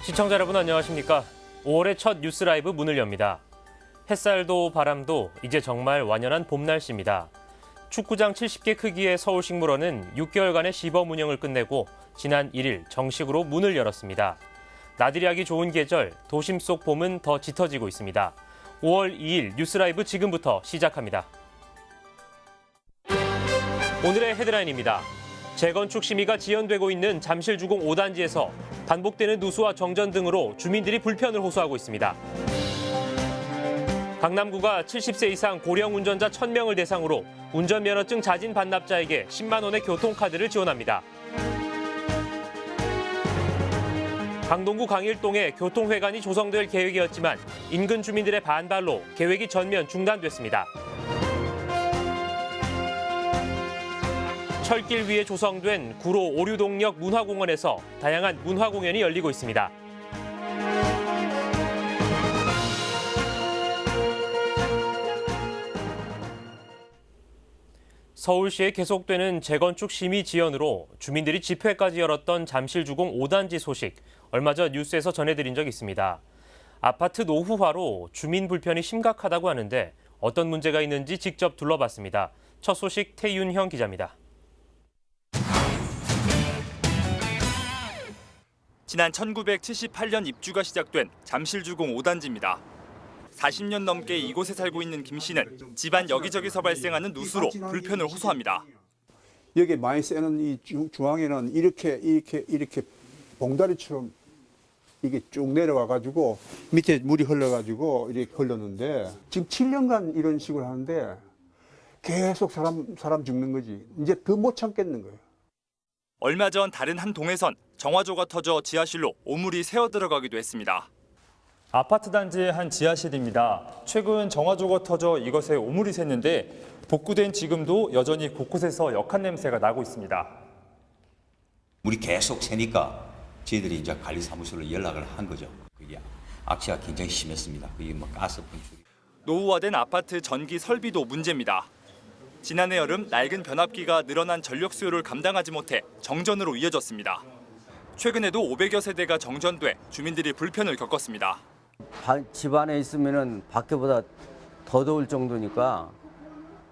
시청자 여러분 안녕하십니까? 5월의 첫 뉴스 라이브 문을 엽니다. 햇살도 바람도 이제 정말 완연한 봄 날씨입니다. 축구장 70개 크기의 서울식물원은 6개월간의 시범 운영을 끝내고 지난 1일 정식으로 문을 열었습니다. 나들이 하기 좋은 계절, 도심 속 봄은 더 짙어지고 있습니다. 5월 2일 뉴스 라이브 지금부터 시작합니다. 오늘의 헤드라인입니다. 재건축 심의가 지연되고 있는 잠실주공 5단지에서 반복되는 누수와 정전 등으로 주민들이 불편을 호소하고 있습니다. 강남구가 70세 이상 고령 운전자 1,000명을 대상으로 운전면허증 자진 반납자에게 10만 원의 교통카드를 지원합니다. 강동구 강일동에 교통회관이 조성될 계획이었지만 인근 주민들의 반발로 계획이 전면 중단됐습니다. 철길 위에 조성된 구로 오류동역 문화공원에서 다양한 문화공연이 열리고 있습니다. 서울시에 계속되는 재건축 심의 지연으로 주민들이 집회까지 열었던 잠실주공 5단지 소식, 얼마 전 뉴스에서 전해드린 적이 있습니다. 아파트 노후화로 주민 불편이 심각하다고 하는데 어떤 문제가 있는지 직접 둘러봤습니다. 첫 소식 태윤형 기자입니다. 지난 1978년 입주가 시작된 잠실주공 5단지입니다. 40년 넘게 이곳에 살고 있는 김 씨는 집안 여기저기서 발생하는 누수로 불편을 호소합니다. 여기 많이 새는 이 중앙에는 이렇게 봉다리처럼 이게 쭉 내려와가지고 밑에 물이 흘러가지고 이렇게 흘렀는데 지금 7년간 이런 식으로 하는데 계속 사람 죽는 거지. 이제 더 못 참겠는 거예요. 얼마 전 다른 한 동에선 정화조가 터져 지하실로 오물이 새어 들어가기도 했습니다. 아파트 단지의 한 지하실입니다. 최근 정화조가 터져 이것에 오물이 샜는데 복구된 지금도 여전히 곳곳에서 역한 냄새가 나고 있습니다. 물이 계속 새니까 저희들이 이제 관리사무소로 연락을 한 거죠. 그게 악취가 굉장히 심했습니다. 그게 뭐 가스 분출이. 노후화된 아파트 전기 설비도 문제입니다. 지난해 여름 낡은 변압기가 늘어난 전력 수요를 감당하지 못해 정전으로 이어졌습니다. 최근에도 500여 세대가 정전돼 주민들이 불편을 겪었습니다. 집 안에 있으면은 밖에보다 더 더울 정도니까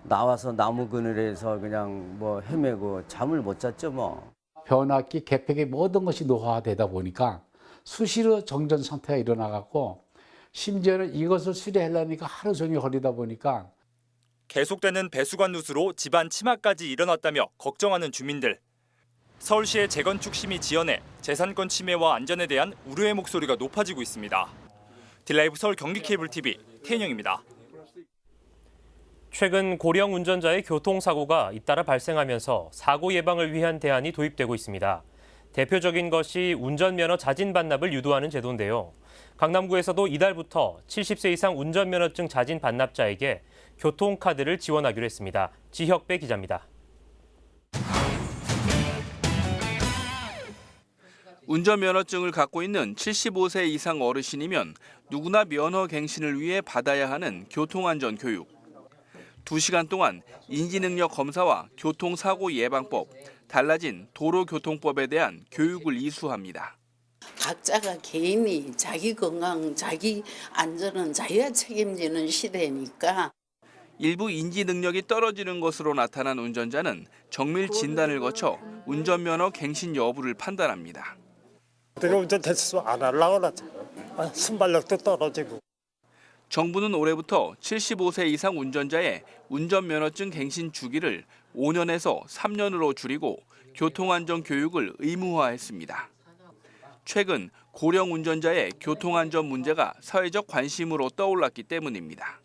나와서 나무 그늘에서 그냥 뭐 헤매고 잠을 못 잤죠 뭐. 변압기, 개폐기 모든 것이 노화되다 보니까 수시로 정전 상태가 일어나갖고 심지어는 이것을 수리하려니까 하루 종일 걸리다 보니까 계속되는 배수관 누수로 집안 침하까지 일어났다며 걱정하는 주민들. 서울시의 재건축 심의 지연에 재산권 침해와 안전에 대한 우려의 목소리가 높아지고 있습니다. 딜라이브 서울 경기 케이블 TV 태인영입니다. 최근 고령 운전자의 교통사고가 잇따라 발생하면서 사고 예방을 위한 대안이 도입되고 있습니다. 대표적인 것이 운전면허 자진 반납을 유도하는 제도인데요. 강남구에서도 이달부터 70세 이상 운전면허증 자진 반납자에게 교통카드를 지원하기로 했습니다. 지혁배 기자입니다. 운전면허증을 갖고 있는 75세 이상 어르신이면 누구나 면허 갱신을 위해 받아야 하는 교통안전 교육. 2시간 동안 인지능력 검사와 교통사고 예방법, 달라진 도로교통법에 대한 교육을 이수합니다. 각자가 개인이 자기 건강, 자기 안전은 자기가 책임지는 시대니까. 일부 인지 능력이 떨어지는 것으로 나타난 운전자는 정밀 진단을 거쳐 운전면허 갱신 여부를 판단합니다. 내가 운전 대수 안 하려고 그러잖아. 순발력도 떨어지고. 정부는 올해부터 75세 이상 운전자의 운전면허증 갱신 주기를 5년에서 3년으로 줄이고 교통안전 교육을 의무화했습니다. 최근 고령 운전자의 교통안전 문제가 사회적 관심으로 떠올랐기 때문입니다.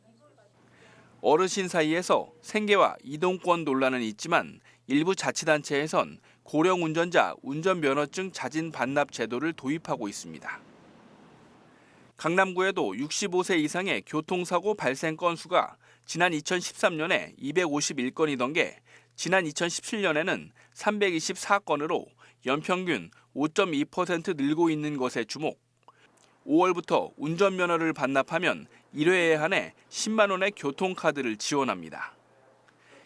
어르신 사이에서 생계와 이동권 논란은 있지만 일부 자치단체에선 고령 운전자 운전면허증 자진 반납 제도를 도입하고 있습니다. 강남구에도 65세 이상의 교통사고 발생 건수가 지난 2013년에 251건이던 게 지난 2017년에는 324건으로 연평균 5.2% 늘고 있는 것에 주목. 5월부터 운전면허를 반납하면 1회에 한해 10만 원의 교통카드를 지원합니다.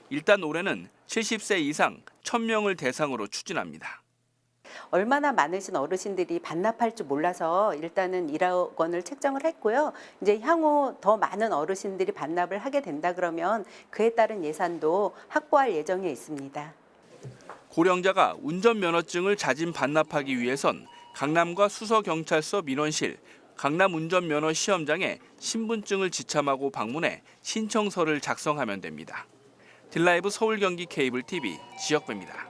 일단 올해는 70세 이상 1,000명을 대상으로 추진합니다. 얼마나 많으신 어르신들이 반납할 줄 몰라서 일단은 1억 원을 책정을 했고요. 이제 향후 더 많은 어르신들이 반납을 하게 된다 그러면 그에 따른 예산도 확보할 예정에 있습니다. 고령자가 운전면허증을 자진 반납하기 위해선 강남과 수서경찰서 민원실, 강남운전면허 시험장에 신분증을 지참하고 방문해 신청서를 작성하면 됩니다. 딜라이브 서울 경기 케이블 TV 지역배입니다.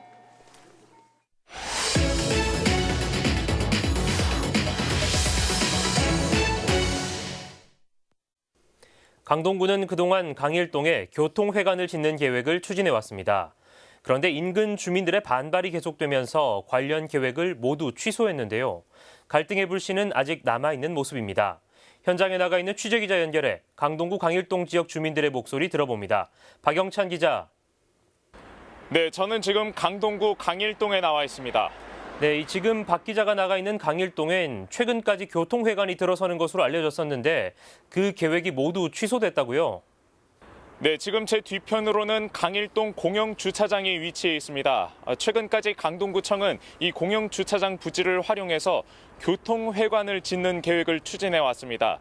강동구는 그동안 강일동에 교통회관을 짓는 계획을 추진해 왔습니다. 그런데 인근 주민들의 반발이 계속되면서 관련 계획을 모두 취소했는데요. 갈등의 불씨는 아직 남아있는 모습입니다. 현장에 나가 있는 취재기자 연결해 강동구 강일동 지역 주민들의 목소리 들어봅니다. 박영찬 기자. 네, 저는 지금 강동구 강일동에 나와 있습니다. 네, 지금 박 기자가 나가 있는 강일동엔 최근까지 교통회관이 들어서는 것으로 알려졌었는데 그 계획이 모두 취소됐다고요? 네, 지금 제 뒤편으로는 강일동 공영주차장이 위치해 있습니다. 최근까지 강동구청은 이 공영주차장 부지를 활용해서 교통회관을 짓는 계획을 추진해 왔습니다.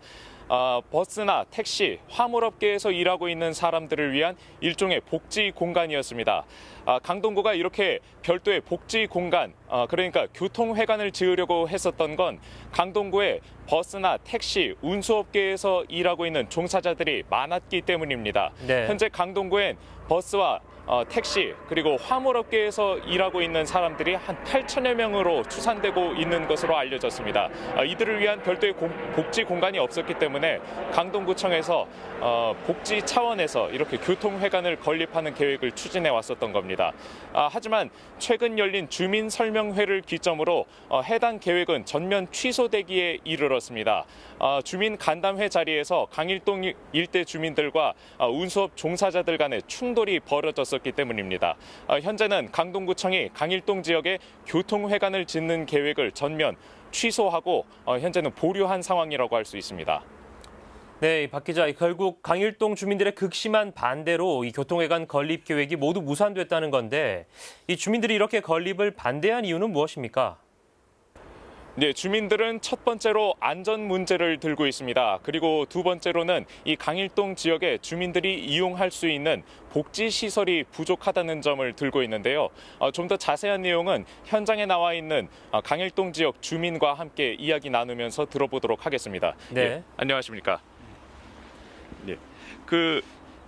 버스나 택시, 화물업계에서 일하고 있는 사람들을 위한 일종의 복지 공간이었습니다. 강동구가 이렇게 별도의 복지 공간, 그러니까 교통회관을 지으려고 했었던 건 강동구에 버스나 택시, 운수업계에서 일하고 있는 종사자들이 많았기 때문입니다. 네. 현재 강동구엔 버스와 택시 그리고 화물업계에서 일하고 있는 사람들이 한 8천여 명으로 추산되고 있는 것으로 알려졌습니다. 이들을 위한 별도의 복지 공간이 없었기 때문에 강동구청에서 복지 차원에서 이렇게 교통회관을 건립하는 계획을 추진해 왔었던 겁니다. 하지만 최근 열린 주민설명회를 기점으로 해당 계획은 전면 취소되기에 이르렀습니다. 주민 간담회 자리에서 강일동 일대 주민들과 운수업 종사자들 간의 충돌이 벌어졌었기 때문입니다. 현재는 강동구청이 강일동 지역에 교통회관을 짓는 계획을 전면 취소하고 현재는 보류한 상황이라고 할 수 있습니다. 네, 박 기자, 결국 강일동 주민들의 극심한 반대로 이 교통회관 건립 계획이 모두 무산됐다는 건데 이 주민들이 이렇게 건립을 반대한 이유는 무엇입니까? 네, 주민들은 첫 번째로 안전 문제를 들고 있습니다. 그리고 두 번째로는 이 강일동 지역에 주민들이 이용할 수 있는 복지 시설이 부족하다는 점을 들고 있는데요. 좀 더 자세한 내용은 현장에 나와 있는 강일동 지역 주민과 함께 이야기 나누면서 들어보도록 하겠습니다. 네. 예, 안녕하십니까? 네.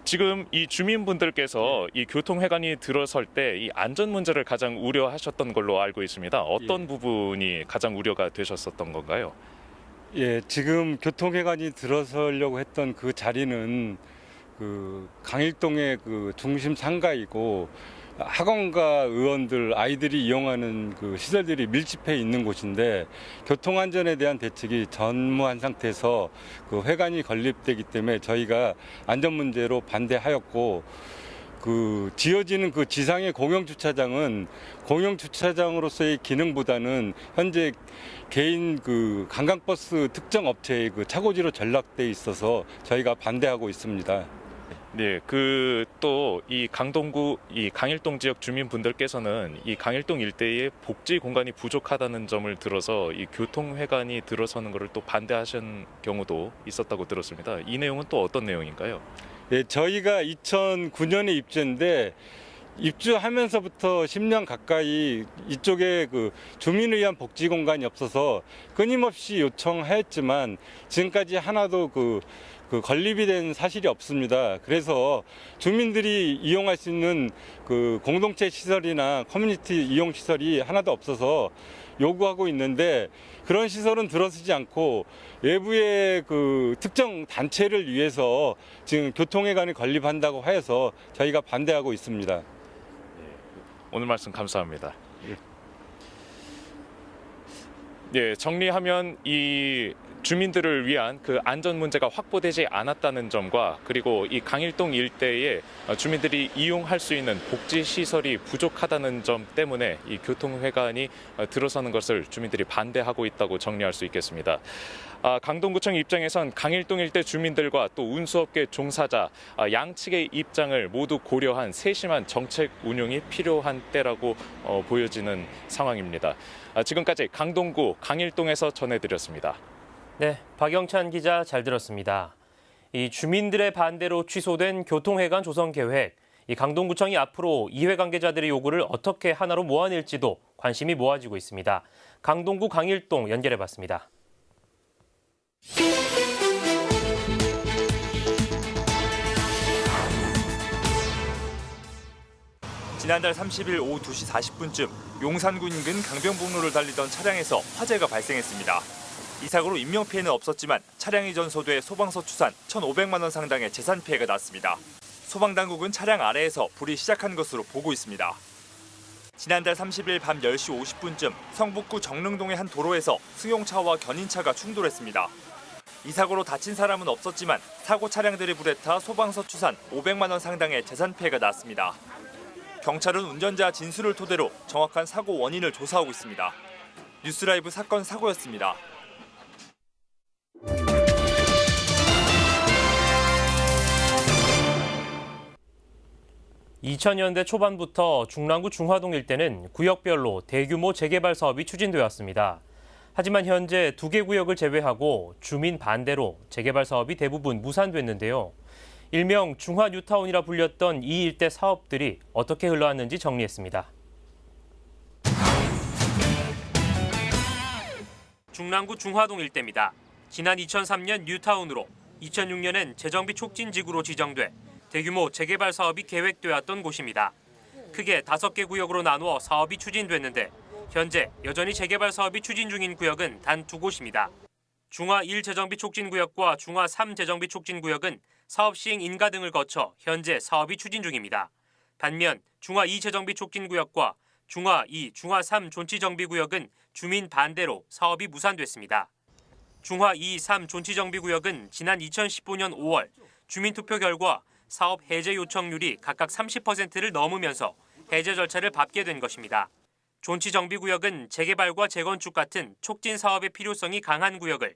지금 이 주민분들께서 이 교통회관이 들어설 때 이 안전 문제를 가장 우려하셨던 걸로 알고 있습니다. 어떤 부분이 가장 우려가 되셨었던 건가요? 예, 지금 교통회관이 들어서려고 했던 그 자리는 그 강일동의 그 중심 상가이고 학원과 의원들, 아이들이 이용하는 그 시설들이 밀집해 있는 곳인데 교통안전에 대한 대책이 전무한 상태에서 그 회관이 건립되기 때문에 저희가 안전 문제로 반대하였고 그 지어지는 그 지상의 공영주차장은 공영주차장으로서의 기능보다는 현재 개인 그 관광버스 특정 업체의 그 차고지로 전락돼 있어서 저희가 반대하고 있습니다. 네, 또 이 강동구, 이 강일동 지역 주민분들께서는 이 강일동 일대에 복지 공간이 부족하다는 점을 들어서 이 교통회관이 들어서는 것을 또 반대하신 경우도 있었다고 들었습니다. 이 내용은 또 어떤 내용인가요? 예, 저희가 2009년에 입주했는데 입주하면서부터 10년 가까이 이쪽에 그 주민을 위한 복지 공간이 없어서 끊임없이 요청하였지만 지금까지 하나도 그 건립이 된 사실이 없습니다. 그래서 주민들이 이용할 수 있는 그 공동체 시설이나 커뮤니티 이용 시설이 하나도 없어서 요구하고 있는데 그런 시설은 들어서지 않고 외부의 그 특정 단체를 위해서 지금 교통회관을 건립한다고 하여서 저희가 반대하고 있습니다. 오늘 말씀 감사합니다. 예, 정리하면 이 주민들을 위한 그 안전 문제가 확보되지 않았다는 점과 그리고 이 강일동 일대에 주민들이 이용할 수 있는 복지 시설이 부족하다는 점 때문에 이 교통회관이 들어서는 것을 주민들이 반대하고 있다고 정리할 수 있겠습니다. 강동구청 입장에선 강일동 일대 주민들과 또 운수업계 종사자 양측의 입장을 모두 고려한 세심한 정책 운용이 필요한 때라고 보여지는 상황입니다. 지금까지 강동구 강일동에서 전해드렸습니다. 네, 박영찬 기자 잘 들었습니다. 이 주민들의 반대로 취소된 교통회관 조성 계획, 이 강동구청이 앞으로 이해 관계자들의 요구를 어떻게 하나로 모아낼지도 관심이 모아지고 있습니다. 강동구 강일동 연결해봤습니다. 지난달 30일 오후 2시 40분쯤 용산군 인근 강변북로를 달리던 차량에서 화재가 발생했습니다. 이 사고로 인명피해는 없었지만 차량이 전소돼 소방서 추산 1,500만 원 상당의 재산 피해가 났습니다. 소방당국은 차량 아래에서 불이 시작한 것으로 보고 있습니다. 지난달 30일 밤 10시 50분쯤 성북구 정릉동의 한 도로에서 승용차와 견인차가 충돌했습니다. 이 사고로 다친 사람은 없었지만 사고 차량들이 불에 타 소방서 추산 500만 원 상당의 재산 피해가 났습니다. 경찰은 운전자 진술을 토대로 정확한 사고 원인을 조사하고 있습니다. 뉴스라이브 사건 사고였습니다. 2000년대 초반부터 중랑구 중화동 일대는 구역별로 대규모 재개발 사업이 추진되어 왔습니다. 하지만 현재 2개 구역을 제외하고 주민 반대로 재개발 사업이 대부분 무산됐는데요. 일명 중화 뉴타운이라 불렸던 이 일대 사업들이 어떻게 흘러왔는지 정리했습니다. 중랑구 중화동 일대입니다. 지난 2003년 뉴타운으로 2006년엔 재정비 촉진지구로 지정돼 대규모 재개발 사업이 계획되었던 곳입니다. 크게 5개 구역으로 나누어 사업이 추진됐는데 현재 여전히 재개발 사업이 추진 중인 구역은 단 2곳입니다. 중화 1 재정비 촉진구역과 중화 3 재정비 촉진구역은 사업 시행 인가 등을 거쳐 현재 사업이 추진 중입니다. 반면 중화 2 재정비 촉진구역과 중화 2, 중화 3 존치정비구역은 주민 반대로 사업이 무산됐습니다. 중화 2, 3 존치정비구역은 지난 2015년 5월 주민투표 결과 사업 해제 요청률이 각각 30%를 넘으면서 해제 절차를 밟게 된 것입니다. 존치정비구역은 재개발과 재건축 같은 촉진 사업의 필요성이 강한 구역을,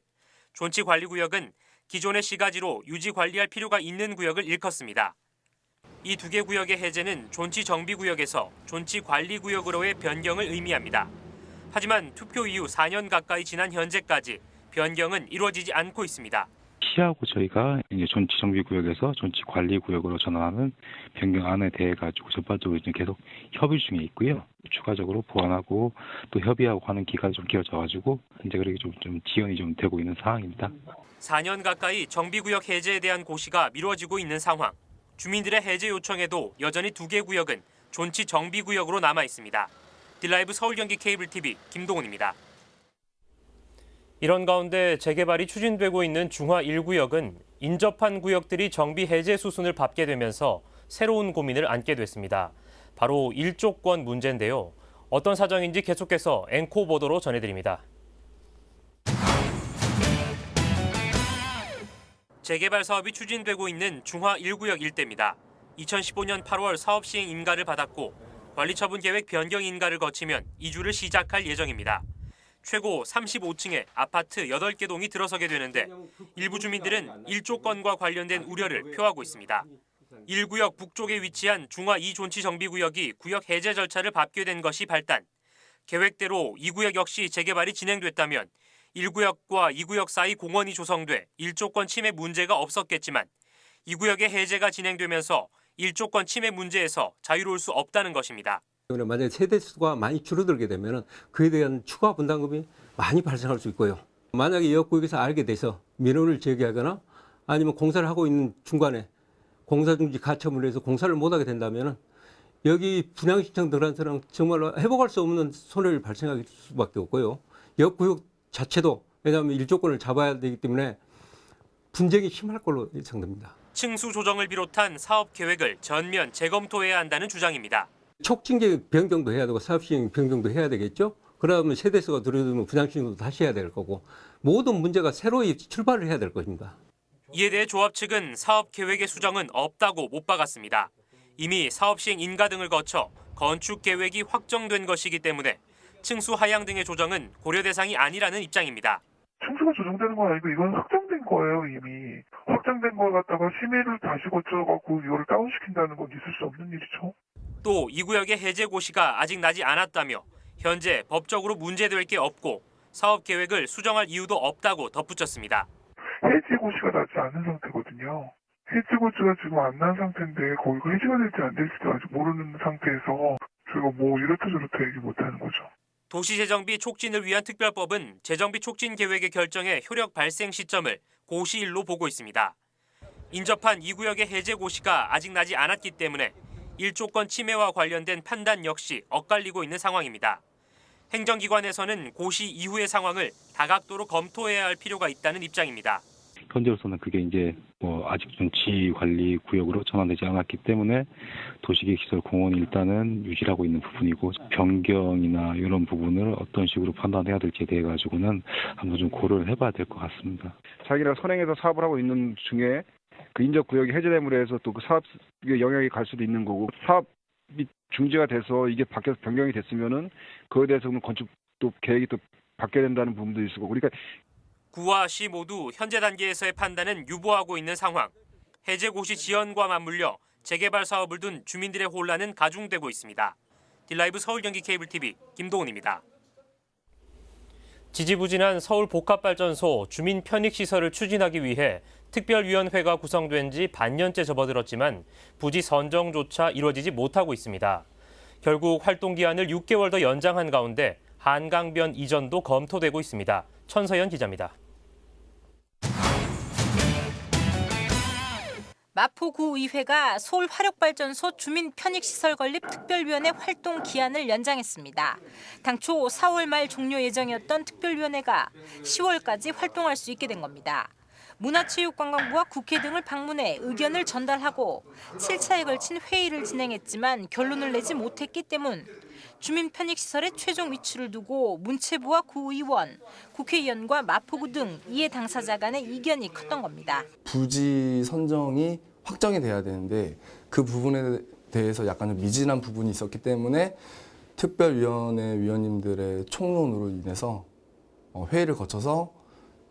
존치관리구역은 기존의 시가지로 유지 관리할 필요가 있는 구역을 일컫습니다. 이 2개 구역의 해제는 존치정비구역에서 존치관리구역으로의 변경을 의미합니다. 하지만 투표 이후 4년 가까이 지난 현재까지 변경은 이루어지지 않고 있습니다. 시하고 저희가 이제 존치정비구역에서 존치관리구역으로 전환하는 변경안에 대해 가지고 전반적으로 이제 계속 협의 중에 있고요. 추가적으로 보완하고 또 협의하고 하는 기간이 좀 길어져가지고 이제 그렇게 좀 지연이 좀 되고 있는 상황입니다. 4년 가까이 정비구역 해제에 대한 고시가 미뤄지고 있는 상황. 주민들의 해제 요청에도 여전히 2개 구역은 존치 정비구역으로 남아 있습니다. 딜라이브 서울 경기 케이블 TV 김동훈입니다. 이런 가운데 재개발이 추진되고 있는 중화 1구역은 인접한 구역들이 정비 해제 수순을 밟게 되면서 새로운 고민을 안게 됐습니다. 바로 일조권 문제인데요. 어떤 사정인지 계속해서 앵코 보도로 전해드립니다. 재개발 사업이 추진되고 있는 중화 1구역 일대입니다. 2015년 8월 사업 시행 인가를 받았고 관리처분 계획 변경 인가를 거치면 이주를 시작할 예정입니다. 최고 35층의 아파트 8개 동이 들어서게 되는데 일부 주민들은 일조권과 관련된 우려를 표하고 있습니다. 1구역 북쪽에 위치한 중화 2 존치정비구역이 구역 해제 절차를 밟게 된 것이 발단. 계획대로 2구역 역시 재개발이 진행됐다면 1구역과 2구역 사이 공원이 조성돼 일조권 침해 문제가 없었겠지만 2구역의 해제가 진행되면서 일조권 침해 문제에서 자유로울 수 없다는 것입니다. 만약에 세대수가 많이 줄어들게 되면 그에 대한 추가 분담금이 많이 발생할 수 있고요. 만약에 이 구역에서 알게 돼서 민원을 제기하거나 아니면 공사를 하고 있는 중간에 공사중지 가처분을 해서 공사를 못하게 된다면 여기 분양 신청 들어간 사람 정말로 회복할 수 없는 손해를 발생할 수밖에 없고요. 이 구역 자체도 왜냐하면 일조권을 잡아야 되기 때문에 분쟁이 심할 걸로 예상됩니다. 층수 조정을 비롯한 사업 계획을 전면 재검토해야 한다는 주장입니다. 촉진계 변경도 해야 되고 사업시행 변경도 해야 되겠죠. 그러면 세대수가 줄어들면 분양신청도 다시 해야 될 거고 모든 문제가 새로이 출발을 해야 될 것입니다. 이에 대해 조합 측은 사업 계획의 수정은 없다고 못 박았습니다. 이미 사업 시행 인가 등을 거쳐 건축 계획이 확정된 것이기 때문에 층수 하향 등의 조정은 고려 대상이 아니라는 입장입니다. 층수가 조정되는 건 아니고 이건 확정된 거예요. 이미 확정된 걸 갖다가 심의를 다시 거쳐갖고 이거를 다운시킨다는 건 있을 수 없는 일이죠. 또 이 구역의 해제 고시가 아직 나지 않았다며 현재 법적으로 문제될 게 없고 사업 계획을 수정할 이유도 없다고 덧붙였습니다. 해지고시가 나지 않은 상태거든요. 해지고시가 지금 안 난 상태인데 거기가 해지가 될지 안 될지도 아직 모르는 상태에서 저희가 뭐 이렇다 저렇다 얘기 못하는 거죠. 도시재정비 촉진을 위한 특별법은 재정비 촉진 계획의 결정에 효력 발생 시점을 고시일로 보고 있습니다. 인접한 2구역의 해제 고시가 아직 나지 않았기 때문에 1조권 침해와 관련된 판단 역시 엇갈리고 있는 상황입니다. 행정기관에서는 고시 이후의 상황을 다각도로 검토해야 할 필요가 있다는 입장입니다. 현재로서는 그게 이제 아직 전치 관리 구역으로 전환되지 않았기 때문에 도시계획시설 공원이 일단은 유지하고 있는 부분이고 변경이나 이런 부분을 어떤 식으로 판단해야 될지에 대해 가지고는 한번 좀 고려를 해봐야 될 것 같습니다. 자기가 선행해서 사업을 하고 있는 중에 그 인접 구역이 해제됨으로 해서 또 그 사업에 영향이 갈 수도 있는 거고 사업이 중지가 돼서 이게 바뀌어서 변경이 됐으면은 그에 대해서는 건축 또 계획이 또 바뀌어야 된다는 부분도 있을 거고 그러니까. 구와 시 모두 현재 단계에서의 판단은 유보하고 있는 상황. 해제 고시 지연과 맞물려 재개발 사업을 둔 주민들의 혼란은 가중되고 있습니다. 딜라이브 서울 경기 케이블 TV 김도훈입니다. 지지부진한 서울 복합발전소 주민 편익 시설을 추진하기 위해 특별위원회가 구성된 지 반년째 접어들었지만 부지 선정조차 이루어지지 못하고 있습니다. 결국 활동 기한을 6개월 더 연장한 가운데 한강변 이전도 검토되고 있습니다. 천서연 기자입니다. 마포구의회가 서울 화력발전소 주민 편익시설 건립 특별위원회 활동 기한을 연장했습니다. 당초 4월 말 종료 예정이었던 특별위원회가 10월까지 활동할 수 있게 된 겁니다. 문화체육관광부와 국회 등을 방문해 의견을 전달하고 7차에 걸친 회의를 진행했지만 결론을 내지 못했기 때문 주민 편익시설의 최종 위치를 두고 문체부와 구의원, 국회의원과 마포구 등 이해 당사자 간의 이견이 컸던 겁니다. 부지 선정이 확정이 돼야 되는데 그 부분에 대해서 약간 미진한 부분이 있었기 때문에 특별위원회 위원님들의 총론으로 인해서 회의를 거쳐서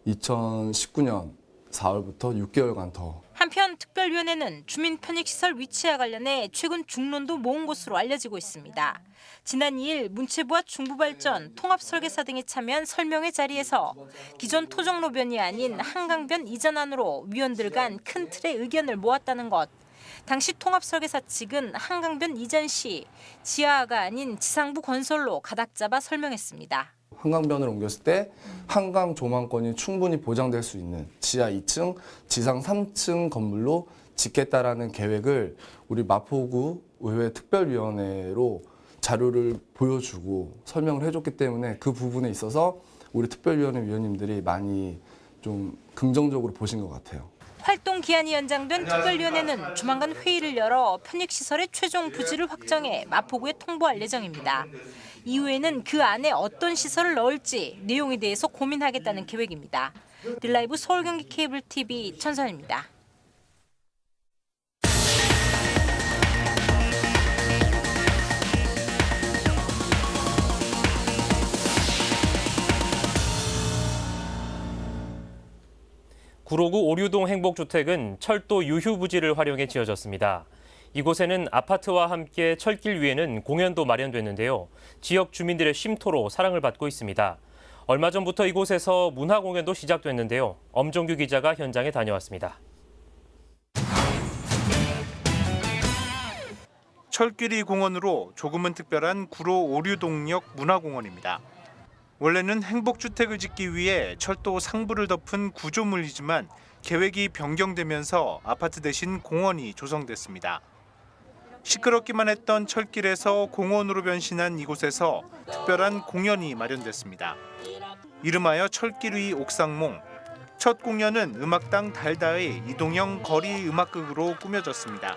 2019년 4월부터 6개월간 더. 한편 특별위원회는 주민 편익시설 위치와 관련해 최근 중론도 모은 것으로 알려지고 있습니다. 지난 2일 문체부와 중부발전, 통합설계사 등이 참여한 설명회 자리에서 기존 토종로변이 아닌 한강변 이전안으로 위원들 간 큰 틀의 의견을 모았다는 것. 당시 통합설계사 측은 한강변 이전 시 지하가 아닌 지상부 건설로 가닥 잡아 설명했습니다. 한강변을 옮겼을 때 한강 조망권이 충분히 보장될 수 있는 지하 2층, 지상 3층 건물로 짓겠다라는 계획을 우리 마포구 의회 특별위원회로 자료를 보여주고 설명을 해줬기 때문에 그 부분에 있어서 우리 특별위원회 위원님들이 많이 좀 긍정적으로 보신 것 같아요. 활동 기한이 연장된 특별위원회는 조만간 회의를 열어 편익시설의 최종 부지를 확정해 마포구에 통보할 예정입니다. 이후에는 그 안에 어떤 시설을 넣을지 내용에 대해서 고민하겠다는 계획입니다. 딜라이브 서울 경기 케이블 TV 천선입니다. 구로구 오류동 행복주택은 철도 유휴부지를 활용해 지어졌습니다. 이곳에는 아파트와 함께 철길 위에는 공연도 마련됐는데요. 지역 주민들의 쉼터로 사랑을 받고 있습니다. 얼마 전부터 이곳에서 문화공연도 시작됐는데요. 엄종규 기자가 현장에 다녀왔습니다. 철길이 공원으로 조금은 특별한 구로 오류동역 문화공원입니다. 원래는 행복주택을 짓기 위해 철도 상부를 덮은 구조물이지만 계획이 변경되면서 아파트 대신 공원이 조성됐습니다. 시끄럽기만 했던 철길에서 공원으로 변신한 이곳에서 특별한 공연이 마련됐습니다. 이름하여 철길 위 옥상몽. 첫 공연은 음악당 달다의 이동형 거리 음악극으로 꾸며졌습니다.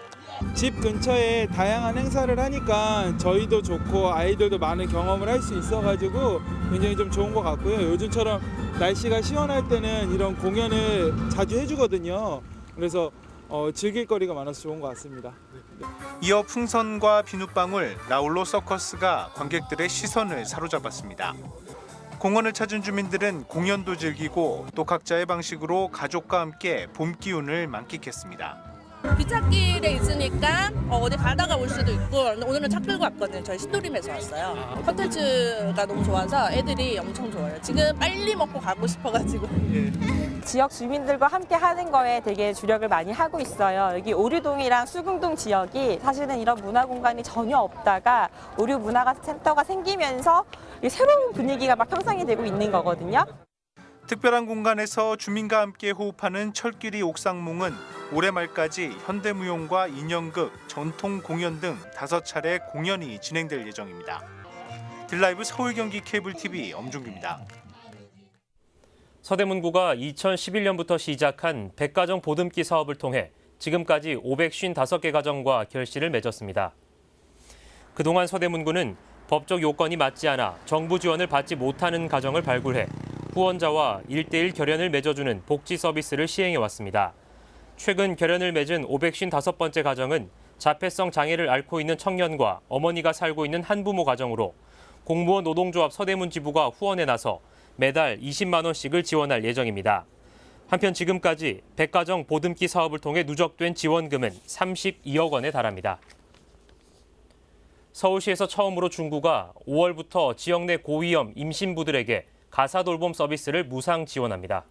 집 근처에 다양한 행사를 하니까 저희도 좋고 아이들도 많은 경험을 할 수 있어가지고 굉장히 좀 좋은 것 같고요. 요즘처럼 날씨가 시원할 때는 이런 공연을 자주 해주거든요. 그래서 즐길 거리가 많아서 좋은 것 같습니다. 이어 풍선과 비눗방울, 나홀로 서커스가 관객들의 시선을 사로잡았습니다. 공원을 찾은 주민들은 공연도 즐기고 또 각자의 방식으로 가족과 함께 봄 기운을 만끽했습니다. 기찻길에 있으니까 어디 가다가 올 수도 있고, 근데 오늘은 차 끌고 왔거든요. 저희 신도림에서 왔어요. 컨텐츠가 너무 좋아서 애들이 엄청 좋아요. 지금 빨리 먹고 가고 싶어가지고. 지역 주민들과 함께 하는 거에 되게 주력을 많이 하고 있어요. 여기 오류동이랑 수궁동 지역이 사실은 이런 문화 공간이 전혀 없다가 오류 문화가 센터가 생기면서 새로운 분위기가 막 형성이 되고 있는 거거든요. 특별한 공간에서 주민과 함께 호흡하는 철길이 옥상몽은 올해 말까지 현대무용과 인형극, 전통 공연 등 5차례 공연이 진행될 예정입니다. 딜라이브 서울 경기 케이블 TV 엄중규입니다. 서대문구가 2011년부터 시작한 100가정 보듬기 사업을 통해 지금까지 555개 가정과 결실을 맺었습니다. 그동안 서대문구는 법적 요건이 맞지 않아 정부 지원을 받지 못하는 가정을 발굴해 후원자와 1:1 결연을 맺어주는 복지 서비스를 시행해왔습니다. 최근 결연을 맺은 555번째 가정은 자폐성 장애를 앓고 있는 청년과 어머니가 살고 있는 한부모 가정으로 공무원 노동조합 서대문 지부가 후원에 나서 매달 20만 원씩을 지원할 예정입니다. 한편 지금까지 100가정 보듬기 사업을 통해 누적된 지원금은 32억 원에 달합니다. 서울시에서 처음으로 중구가 5월부터 지역 내 고위험 임신부들에게 가사돌봄 서비스를 무상 지원합니다.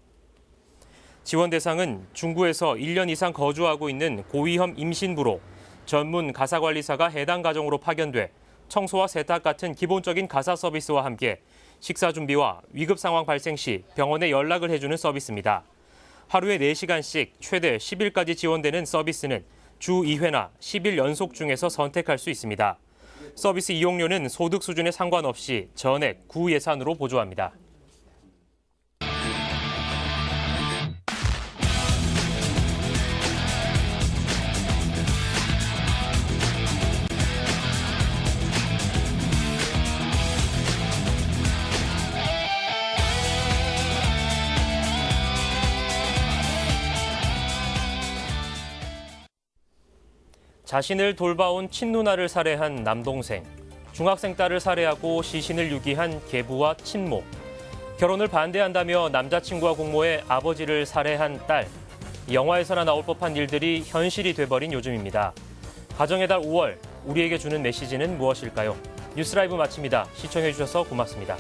지원 대상은 중구에서 1년 이상 거주하고 있는 고위험 임신부로 전문 가사관리사가 해당 가정으로 파견돼 청소와 세탁 같은 기본적인 가사 서비스와 함께 식사 준비와 위급 상황 발생 시 병원에 연락을 해주는 서비스입니다. 하루에 4시간씩 최대 10일까지 지원되는 서비스는 주 2회나 10일 연속 중에서 선택할 수 있습니다. 서비스 이용료는 소득 수준에 상관없이 전액 구 예산으로 보조합니다. 자신을 돌봐온 친누나를 살해한 남동생, 중학생 딸을 살해하고 시신을 유기한 계부와 친모, 결혼을 반대한다며 남자친구와 공모해 아버지를 살해한 딸, 영화에서나 나올 법한 일들이 현실이 돼버린 요즘입니다. 가정의 달 5월, 우리에게 주는 메시지는 무엇일까요? 뉴스라이브 마칩니다. 시청해주셔서 고맙습니다.